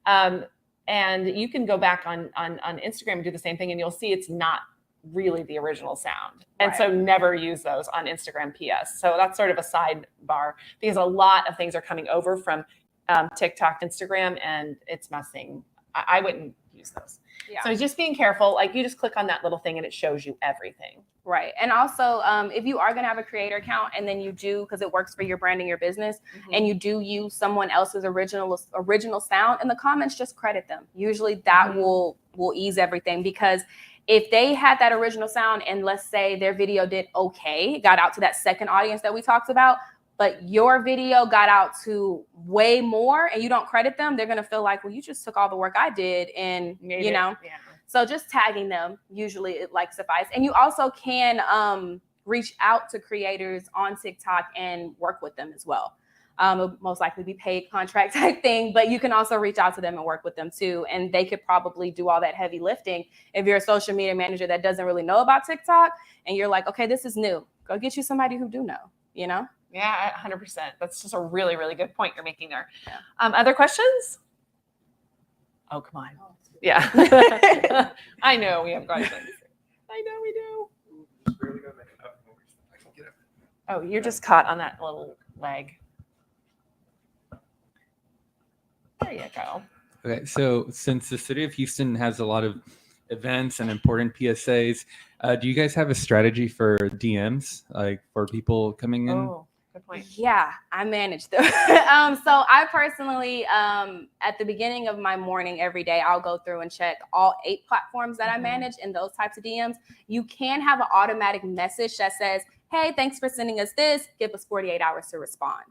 And you can go back on Instagram and do the same thing and you'll see it's not really the original sound. And so never use those on Instagram PS. So that's sort of a sidebar because a lot of things are coming over from TikTok, Instagram, and it's messing. I wouldn't use those. Yeah. So just being careful. Like you just click on that little thing and it shows you everything. Right. And also, if you are going to have a creator account and then you do, because it works for your brand and your business, and you do use someone else's original sound in the comments, just credit them. Usually that will ease everything because if they had that original sound and let's say their video did okay, got out to that second audience that we talked about, but your video got out to way more and you don't credit them, they're going to feel like, well, you just took all the work I did and, you know. Yeah. So just tagging them, usually it like suffice. And you also can reach out to creators on TikTok and work with them as well. It'll most likely be paid contract type thing, but you can also reach out to them and work with them too. And they could probably do all that heavy lifting. If you're a social media manager that doesn't really know about TikTok and you're like, okay, this is new, go get you somebody who do know, you know? Yeah, 100%. That's just a really, really good point you're making there. Yeah. Other questions? Oh, come on. Yeah. I know we have questions. I know we do. Oh, you're just caught on that little leg. There you go. Okay, so since the city of Houston has a lot of events and important PSAs, do you guys have a strategy for DMs, like for people coming in? Oh, good point. Yeah, I manage them. So I personally, at the beginning of my morning every day, I'll go through and check all 8 platforms that I manage in those types of DMs. You can have an automatic message that says, hey, thanks for sending us this. Give us 48 hours to respond.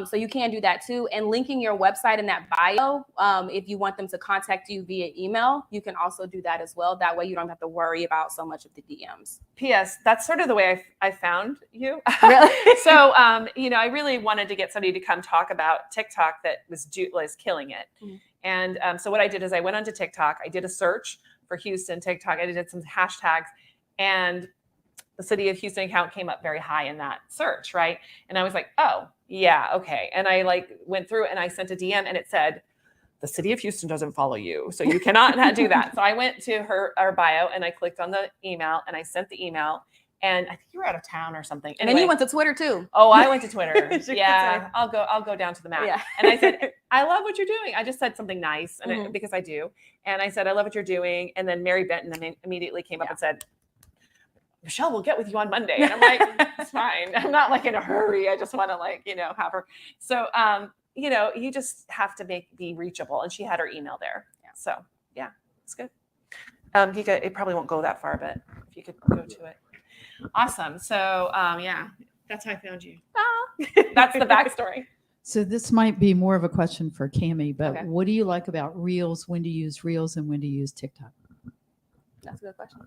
So you can do that too. And linking your website in that bio, if you want them to contact you via email, you can also do that as well. That way you don't have to worry about so much of the DMs. P.S. That's sort of the way I found you. Really? So, I really wanted to get somebody to come talk about TikTok that was killing it. Mm-hmm. And so what I did is I went onto TikTok. I did a search for Houston TikTok. I did some hashtags and the city of Houston account came up very high in that search, right? And I was like, oh, yeah, okay. And I went through and I sent a DM and it said, the city of Houston doesn't follow you, so you cannot do that. So I went to our bio and I clicked on the email and I sent the email. And I think you were out of town or something. Anyway. And then you went to Twitter too. Oh, I went to Twitter. Yeah, I'll go down to the map. Yeah. And I said, I love what you're doing. I just said something nice and because I do. And I said, I love what you're doing. And then Mary Benton immediately came up and said, Michelle, we'll get with you on Monday. And I'm like, it's fine. I'm not like in a hurry. I just want to have her. So, you just have to be reachable. And she had her email there. Yeah. So yeah, it's good. It probably won't go that far, but if you could go to it. Awesome. So yeah, that's how I found you. That's the backstory. So this might be more of a question for Cammie, but Okay. What do you like about Reels? When to use Reels and when to use TikTok? That's a good question.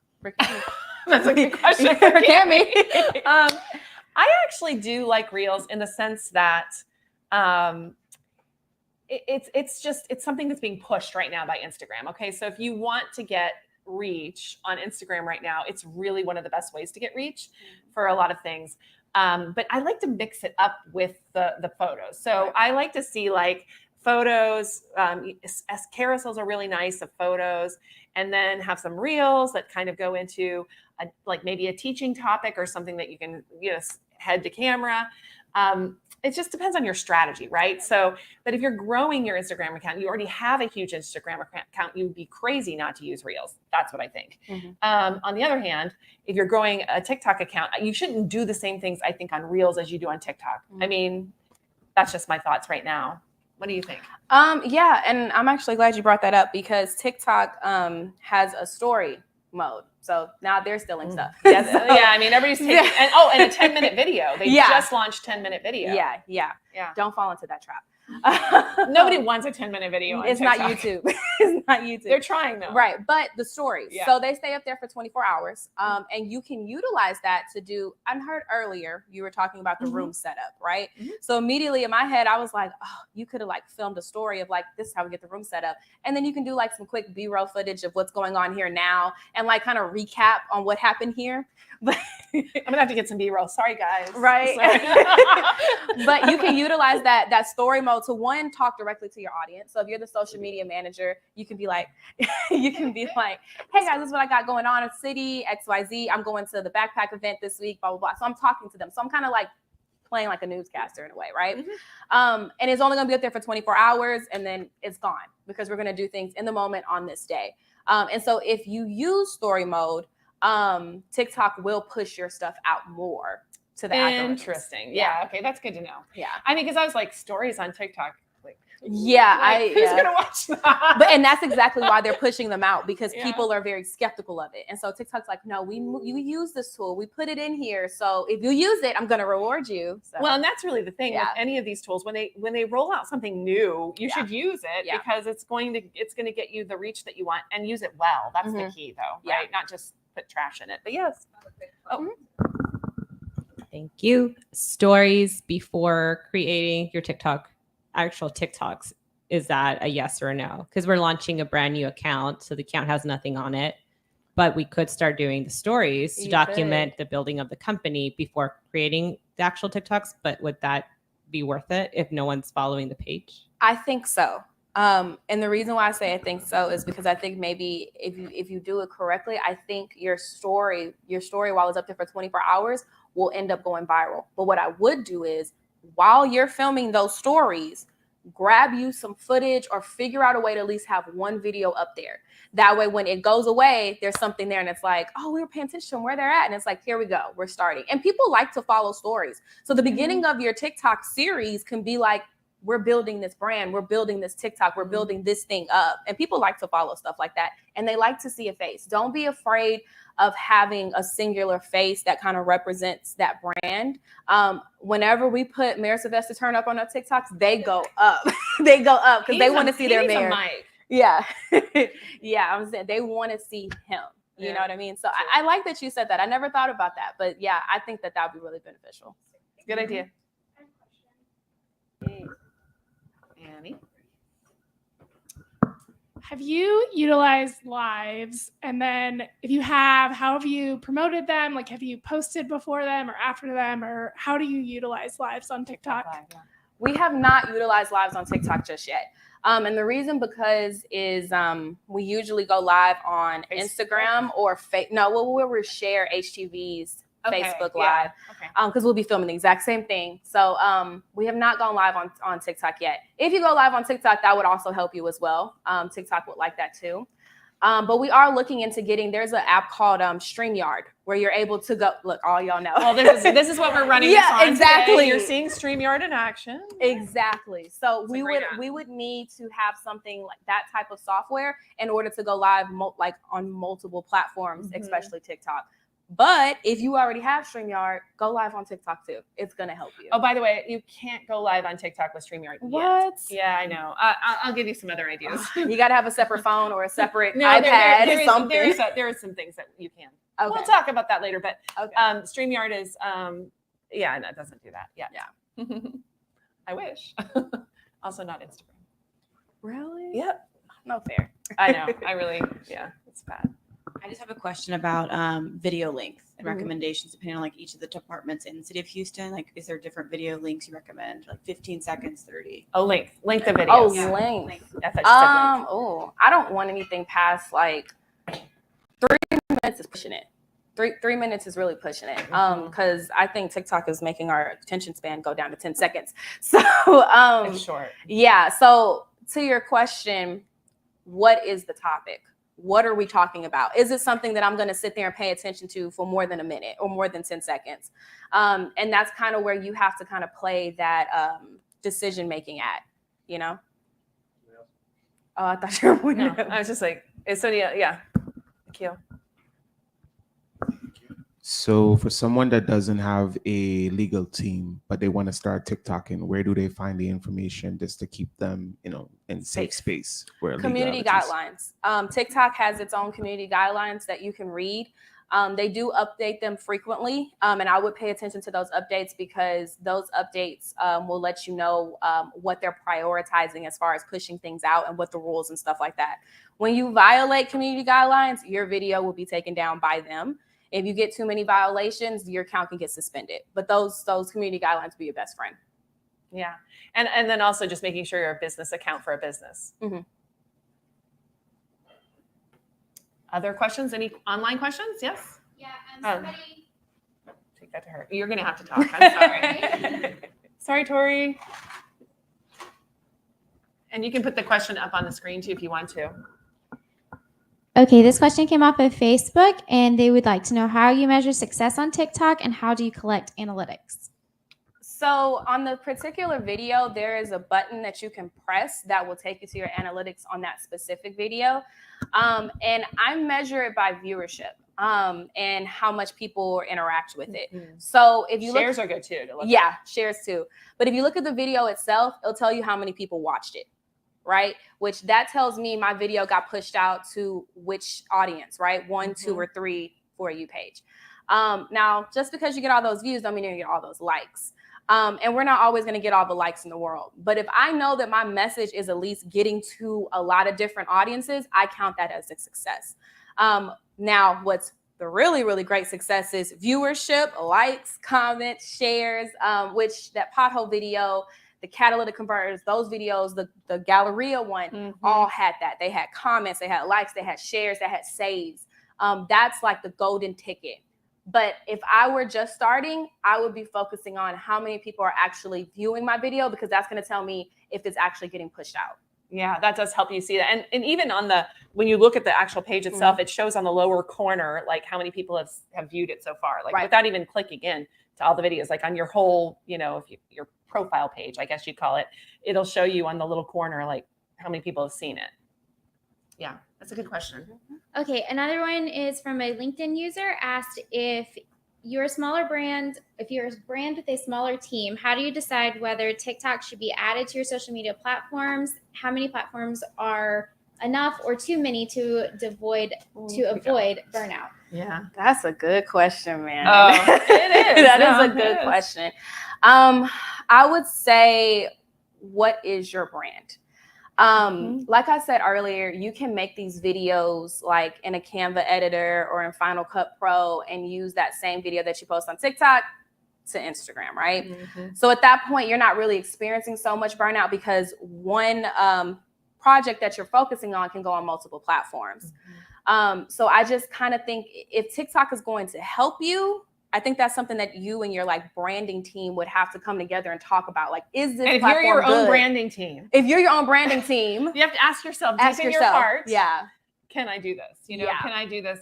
That's a good question for Cammie. I actually do like Reels in the sense that it's something that's being pushed right now by Instagram. Okay, so if you want to get reach on Instagram right now, it's really one of the best ways to get reach for a lot of things. But I like to mix it up with the photos. So I like to see photos, carousels are really nice of photos, and then have some reels that kind of go into maybe a teaching topic or something that you can head to camera. it just depends on your strategy, right? So, but if you're growing your Instagram account, you already have a huge Instagram account, you would be crazy not to use Reels. That's what I think. On the other hand, if you're growing a TikTok account, you shouldn't do the same things, I think, on Reels as you do on TikTok. I mean, that's just my thoughts right now. What do you think? Yeah, and I'm actually glad you brought that up because TikTok has a story mode. So now they're stealing stuff. Yes, yeah, I mean, everybody's taking, and a 10-minute video. They Yeah. just launched 10-minute video. Yeah. Don't fall into that trap. Nobody wants a 10-minute video on It's TikTok. not YouTube. It's not YouTube. They're trying though. Right, but the stories. Yeah. So they stay up there for 24 hours, and you can utilize that to do. I heard earlier you were talking about the room setup, right? So immediately in my head, I was like, oh, you could have like filmed a story of like this is how we get the room set up, and then you can do like some quick B-roll footage of what's going on here now, and like kind of recap on what happened here. But I'm gonna have to get some B-roll. Sorry, guys. Right. Sorry. But you can utilize that story mode to one, talk directly to your audience. So if you're the social media manager, you can be like, hey guys, this is what I got going on in city XYZ. I'm going to the backpack event this week, blah, blah, blah. So I'm talking to them. So I'm kind of like playing like a newscaster in a way, right? And it's only gonna be up there for 24 hours and then it's gone because we're gonna do things in the moment on this day. And so if you use story mode, TikTok will push your stuff out more to the algorithms. Interesting. Yeah. Okay, that's good to know. Yeah. I mean, because I was like stories on TikTok. Like, Who's gonna watch that? And that's exactly why they're pushing them out because Yeah. people are very skeptical of it. And so TikTok's like, no, we use this tool, we put it in here. So if you use it, I'm going to reward you. So, Well, and that's really the thing with any of these tools. When they roll out something new, you should use it because it's going to get you the reach that you want and use it well. That's the key, though, right? Not just put trash in it. But yes. Thank you. Stories before creating your actual TikToks. Is that a yes or a no? Because we're launching a brand new account, so the account has nothing on it. But we could start doing the stories to document the building of the company before creating the actual TikToks. But would that be worth it if no one's following the page? I think so. And the reason why I say I think so is because I think maybe if you do it correctly, I think your story while it's up there for 24 hours will end up going viral. But what I would do is while you're filming those stories, grab you some footage or figure out a way to at least have one video up there. That way, when it goes away, there's something there and it's like, oh, we were paying attention to where they're at. And it's like, here we go, we're starting. And people like to follow stories. So the beginning of your TikTok series can be like, we're building this brand, we're building this TikTok, we're building this thing up. And people like to follow stuff like that. And they like to see a face. Don't be afraid of having a singular face that kind of represents that brand. Whenever we put Mayor Sylvester Turn up on our TikToks, they go up. They go up because they want to see their mayor. Yeah. Yeah, I'm saying they want to see him. You know what I mean? So I like that you said that. I never thought about that. But yeah, I think that would be really beneficial. Good idea. Annie? Have you utilized lives? And then if you have, how have you promoted them? Like, have you posted before them or after them? Or how do you utilize lives on TikTok? We have not utilized lives on TikTok just yet. And the reason because is we usually go live on Instagram or we'll share HTV's Facebook Live because we'll be filming the exact same thing. So we have not gone live on TikTok yet. If you go live on TikTok, that would also help you as well. TikTok would like that too. But we are looking into there's an app called StreamYard where you're able to go, look, all y'all know. Well, this is what we're running this on exactly. Today. You're seeing StreamYard in action. Exactly. So we would need to have something like that type of software in order to go live on multiple platforms, especially TikTok. But if you already have StreamYard, go live on TikTok too. It's going to help you. Oh, by the way, you can't go live on TikTok with StreamYard What? Yet. Yeah, I know. I'll give you some other ideas. You got to have a separate phone or a separate iPad or something. There are some things that you can. Okay. We'll talk about that later. But StreamYard is, no, it doesn't do that yet. Yeah. I wish. Also not Instagram. Really? Yep. No fair. I know. It's bad. I just have a question about video length and recommendations depending on like each of the departments in the city of Houston. Like, is there different video links you recommend? Like 15 seconds, 30? Oh, length of videos. Oh, length. I I don't want anything past like 3 minutes is pushing it. 3 minutes is really pushing it. Because I think TikTok is making our attention span go down to 10 seconds. So It's short. yeah. So to your question, what is the topic? What are we talking about? Is it something that I'm going to sit there and pay attention to for more than a minute or more than 10 seconds? And that's kind of where you have to kind of play that decision making at, you know? Oh, I thought you were No, I was just like, it's so yeah. Thank you. So for someone that doesn't have a legal team, but they want to start TikToking, where do they find the information just to keep them, in safe space? Where Community guidelines. TikTok has its own community guidelines that you can read. They do update them frequently, and I would pay attention to those updates because those updates will let you know what they're prioritizing as far as pushing things out and what the rules and stuff like that. When you violate community guidelines, your video will be taken down by them. If you get too many violations, your account can get suspended. But those community guidelines will be your best friend. Yeah. And then also just making sure you're a business account for a business. Mm-hmm. Other questions? Any online questions? Yes? Yeah, somebody. Take that to her. You're going to have to talk. I'm sorry. Sorry, Tori. And you can put the question up on the screen too if you want to. Okay, this question came off of Facebook, and they would like to know how you measure success on TikTok and how do you collect analytics? So on the particular video, there is a button that you can press that will take you to your analytics on that specific video. And I measure it by viewership and how much people interact with it. Mm-hmm. So if you shares are good too. To look yeah, shares too. But if you look at the video itself, it'll tell you how many people watched it. Right? Which that tells me my video got pushed out to which audience, right? 1, 2, or 3 for a You page. Now, just because you get all those views, don't mean you're gonna get all those likes. And we're not always gonna get all the likes in the world. But if I know that my message is at least getting to a lot of different audiences, I count that as a success. Now, what's the really, really great success is viewership, likes, comments, shares, which that pothole video, the catalytic converters, those videos, the Galleria one, all had that. They had comments, they had likes, they had shares, they had saves. That's like the golden ticket. But if I were just starting, I would be focusing on how many people are actually viewing my video because that's going to tell me if it's actually getting pushed out. Yeah, that does help you see that. And even on when you look at the actual page itself, it shows on the lower corner, like how many people have viewed it so far, like without even clicking in to all the videos, like on your whole, if your profile page, I guess you'd call it, it'll show you on the little corner, like how many people have seen it. Yeah, that's a good question. Okay, another one is from a LinkedIn user asked if you're a smaller brand, if you're a brand with a smaller team, how do you decide whether TikTok should be added to your social media platforms? How many platforms are enough or too many to avoid burnout? Yeah, that's a good question, man. Oh, it is. That is a good question. I would say, what is your brand? Like I said earlier, you can make these videos like in a Canva editor or in Final Cut Pro and use that same video that you post on TikTok to Instagram, right? So at that point, you're not really experiencing so much burnout because one project that you're focusing on can go on multiple platforms. So I just kind of think if TikTok is going to help you, I think that's something that you and your branding team would have to come together and talk about. Like, is this and platform if you're your good? own branding team? If you're your own branding team, you have to ask yourself, ask in yourself, your heart, yeah, can I do this? Can I do this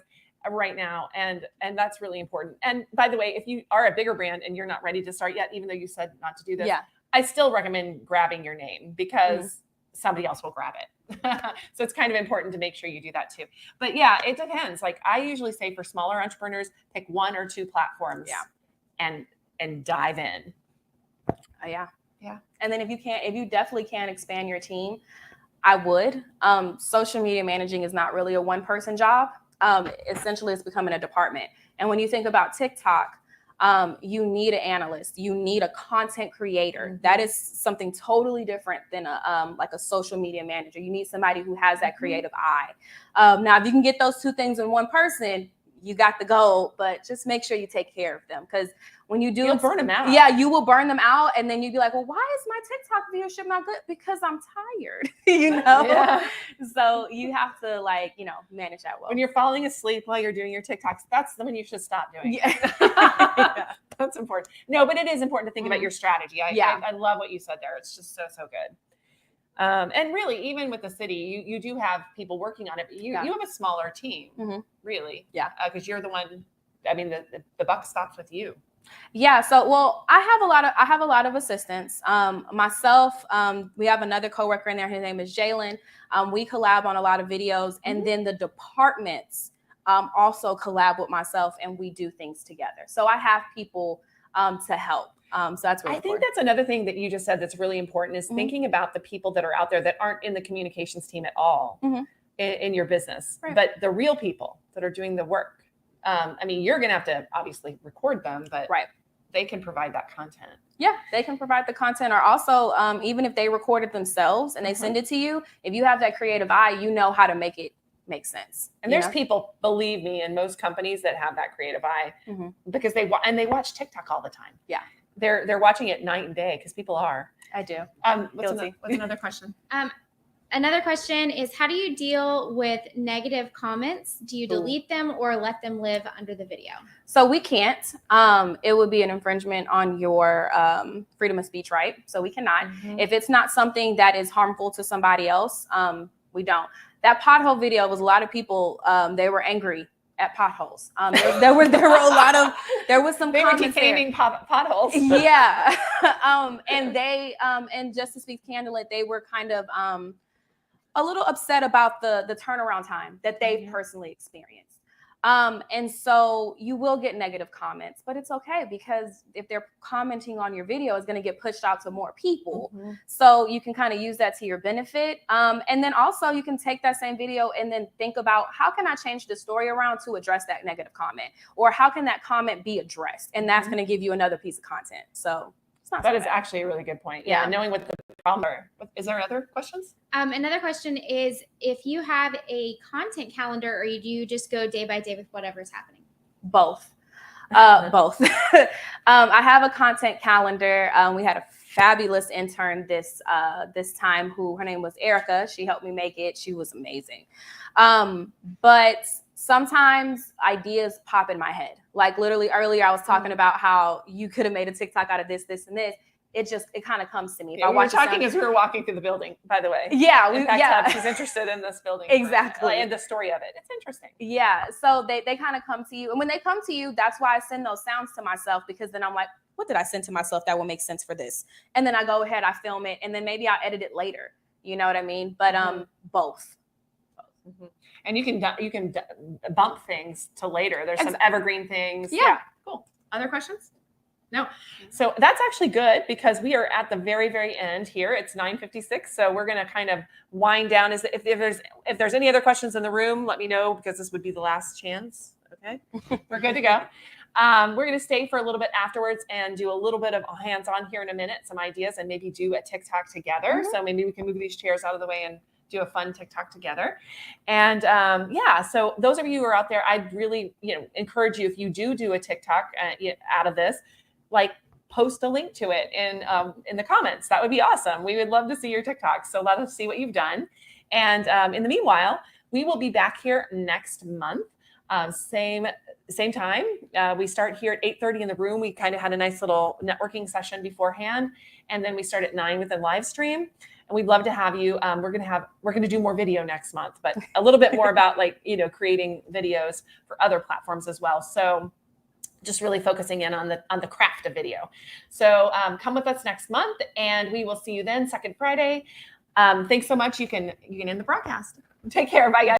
right now? And that's really important. And by the way, if you are a bigger brand and you're not ready to start yet, even though you said not to do this, I still recommend grabbing your name because somebody else will grab it. So it's kind of important to make sure you do that too. But yeah, it depends. Like I usually say for smaller entrepreneurs, pick 1 or 2 platforms. And dive in. Yeah. And then if you definitely can expand your team, I would. Social media managing is not really a one-person job. Essentially, it's becoming a department. And when you think about TikTok, you need an analyst, you need a content creator. That is something totally different than a social media manager. You need somebody who has that creative eye. Now, if you can get those 2 things in one person, you got the gold, but just make sure you take care of them, because when you do, You'll burn them out. Yeah, you will burn them out, and then you'd be like, well, why is my TikTok viewership not good? Because I'm tired, Yeah. So you have to manage that well. When you're falling asleep while you're doing your TikToks, that's the one you should stop doing. Yeah. That's important. No, but it is important to think about your strategy. I love what you said there. It's just so good. And really, even with the city, you do have people working on it, but you have a smaller team, really. Yeah. Because you're the one, I mean, the buck stops with you. Yeah. So, well, I have a lot of assistants. Myself, we have another coworker in there. His name is Jalen. We collab on a lot of videos, and then the departments also collab with myself, and we do things together. So I have people to help. So that's really I think that's another thing that you just said that's really important is thinking about the people that are out there that aren't in the communications team at all in your business, but the real people that are doing the work. I mean, you're going to have to obviously record them, but they can provide that content. Yeah, they can provide the content, or also even if they record it themselves and they send it to you, if you have that creative eye, you know how to make it make sense. And there's people, believe me, in most companies that have that creative eye because they watch TikTok all the time. Yeah. They're watching it night and day because people are. I do. What's another question? Another question is, how do you deal with negative comments? Do you delete them or let them live under the video? So we can't. It would be an infringement on your freedom of speech right. So we cannot. If it's not something that is harmful to somebody else, we don't. That pothole video was a lot of people, they were angry at potholes. There were some they were comments defaming potholes. Yeah. And just to speak candidly, they were kind of a little upset about the turnaround time that they personally experienced. And so you will get negative comments, but it's okay, because if they're commenting on your video, it's going to get pushed out to more people. So you can kind of use that to your benefit. And then also you can take that same video and then think about, how can I change the story around to address that negative comment? Or how can that comment be addressed? And that's going to give you another piece of content. So it's not that so is bad. actually a really good point. Yeah. Knowing what the problem are. Is there other questions? Another question is, if you have a content calendar, or do you just go day by day with whatever's happening? Both. Both. I have a content calendar. We had a fabulous intern this time, who her name was Erica. She helped me make it. She was amazing. But sometimes ideas pop in my head. Like literally earlier, I was talking about how you could have made a TikTok out of this, this, and this. It kind of comes to me. Yeah, we were talking as we were walking through the building, by the way. Yeah. She's interested in this building. Exactly. And the story of it. It's interesting. Yeah. So they kind of come to you. And when they come to you, that's why I send those sounds to myself, because then I'm like, what did I send to myself that will make sense for this? And then I go ahead, I film it, and then maybe I'll edit it later. You know what I mean? But both. And you can bump things to later. There's some evergreen things. Yeah. Cool. Other questions? No. So that's actually good, because we are at the very, very end here. It's 9:56. So we're going to kind of wind down. If there's any other questions in the room, let me know, because this would be the last chance. Okay. We're good to go. We're going to stay for a little bit afterwards and do a little bit of hands-on here in a minute, some ideas, and maybe do a TikTok together. So maybe we can move these chairs out of the way and do a fun TikTok together. And so those of you who are out there, I'd really encourage you, if you do a TikTok out of this, like post a link to it in the comments. That would be awesome. We would love to see your TikToks. So let us see what you've done. And in the meanwhile, we will be back here next month. Same time. We start here at 8:30 in the room. We kind of had a nice little networking session beforehand, and then we start at 9 with a live stream. And we'd love to have you. We're going to do more video next month, but a little bit more about creating videos for other platforms as well. So just really focusing in on the craft of video. So come with us next month, and we will see you then, second Friday. Thanks so much. You can end the broadcast. Take care. Bye, guys.